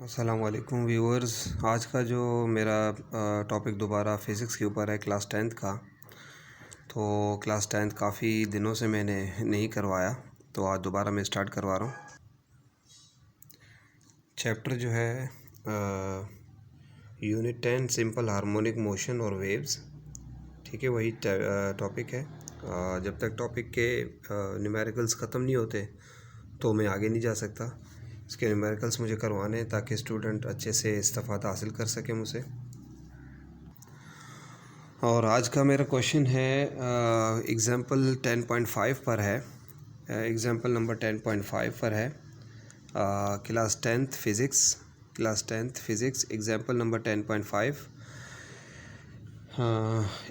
अस्सलाम वालेकुम व्यूअर्स। आज का जो मेरा टॉपिक दोबारा फ़िज़िक्स के ऊपर है, क्लास 10th का। तो क्लास 10th काफ़ी दिनों से मैंने नहीं करवाया, तो आज दोबारा मैं स्टार्ट करवा रहा हूँ। चैप्टर जो है यूनिट 10 सिंपल हार्मोनिक मोशन और वेव्स, ठीक है, वही टॉपिक है। जब तक टॉपिक के न्यूमेरिकल्स ख़त्म नहीं होते तो मैं आगे नहीं जा सकता। इसके न्यूमेरिकल्स मुझे करवाने हैं ताकि स्टूडेंट अच्छे से इस्तेफ़ादा हासिल कर सके मुझसे। और आज का मेरा क्वेश्चन है एग्ज़ाम्पल 10.5 पर है। एग्ज़ाम्पल नंबर 10.5 पर है, class 10th physics example number 10.5।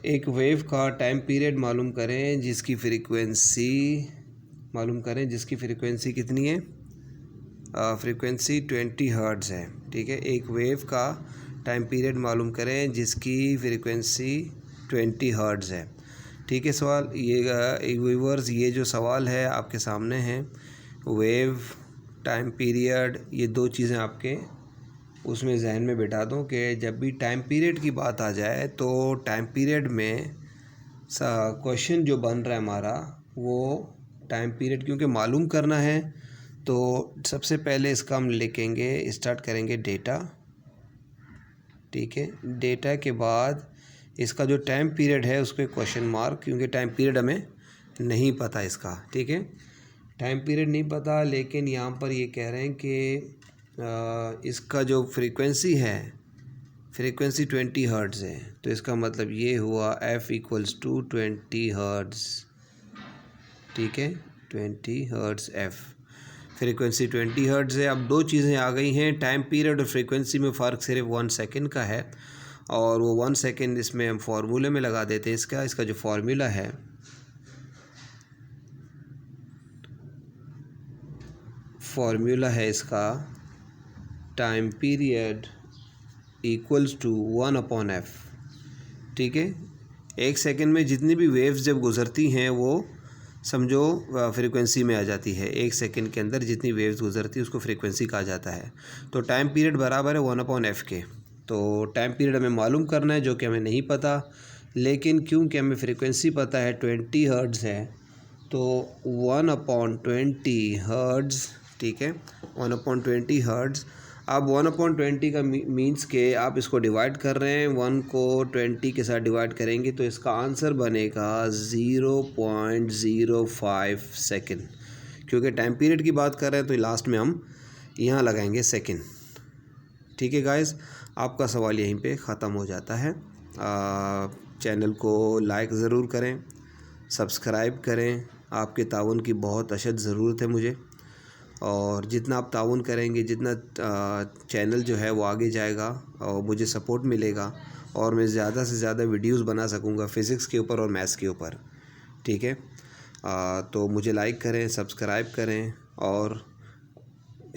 एक वेव का टाइम पीरियड मालूम करें जिसकी फ्रीक्वेंसी कितनी है। फ्रीक्वेंसी 20 हर्ट्ज़ है, ठीक है। एक वेव का टाइम पीरियड मालूम करें जिसकी फ्रीक्वेंसी 20 हर्ट्ज़ है, ठीक है। सवाल ये व्यूअर्स, ये जो सवाल है आपके सामने है, वेव, टाइम पीरियड, ये दो चीज़ें आपके उसमें जहन में बिठा दूँ कि जब भी टाइम पीरियड की बात आ जाए तो टाइम पीरियड में क्वेश्चन जो बन रहा है हमारा, वो टाइम पीरियड क्योंकि मालूम करना है, तो सबसे पहले इसका हम लिखेंगे, स्टार्ट करेंगे डेटा, ठीक है। डेटा के बाद इसका जो टाइम पीरियड है उस पर क्वेश्चन मार्क, क्योंकि टाइम पीरियड हमें नहीं पता इसका, ठीक है। टाइम पीरियड नहीं पता, लेकिन यहाँ पर ये कह रहे हैं कि इसका जो फ्रीक्वेंसी है, फ्रीक्वेंसी 20 हर्ट्ज़ है, तो इसका मतलब ये हुआ F = 20 हर्ट्ज़, ठीक है। 20 हर्ट्ज़ F, फ्रीक्वेंसी 20 हर्ट्ज़ है। अब दो चीज़ें आ गई हैं, टाइम पीरियड और फ्रीक्वेंसी में फ़र्क सिर्फ 1 सेकेंड का है, और वो 1 सेकेंड इसमें हम फार्मूले में लगा देते हैं। इसका जो फार्मूला है इसका, टाइम पीरियड = 1/f, ठीक है। एक सेकेंड में जितनी भी वेव्स जब गुज़रती हैं वो समझो फ्रीक्वेंसी में आ जाती है। एक सेकेंड के अंदर जितनी वेव्स गुज़रती है उसको फ्रीक्वेंसी कहा जाता है। तो टाइम पीरियड बराबर है 1/f के। तो टाइम पीरियड हमें मालूम करना है, जो कि हमें नहीं पता, लेकिन क्योंकि हमें फ्रीक्वेंसी पता है 20 हर्ट्ज़ है, तो 1/20 हर्ट्ज़, ठीक है, 1/20 हर्ट्ज़। अब 1/20 का मीन्स के आप इसको डिवाइड कर रहे हैं, 1 को 20 के साथ डिवाइड करेंगे तो इसका आंसर बनेगा 0.05 सेकेंड। क्योंकि टाइम पीरियड की बात कर रहे हैं तो लास्ट में हम यहाँ लगाएंगे सेकेंड, ठीक है गाइस। आपका सवाल यहीं पे ख़त्म हो जाता है। चैनल को लाइक ज़रूर करें, सब्सक्राइब करें, आपके ताउन की बहुत अशद ज़रूरत है मुझे, और जितना आप ताउन करेंगे, जितना चैनल जो है वो आगे जाएगा और मुझे सपोर्ट मिलेगा, और मैं ज़्यादा से ज़्यादा वीडियोस बना सकूँगा फ़िज़िक्स के ऊपर और मैथ्स के ऊपर, ठीक है। तो मुझे लाइक करें, सब्सक्राइब करें और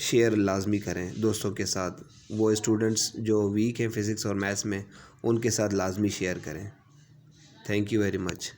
शेयर लाजमी करें दोस्तों के साथ। वो स्टूडेंट्स जो वीक हैं फ़िज़िक्स और मैथ्स में, उनके साथ लाजमी शेयर करें। Thank you very much.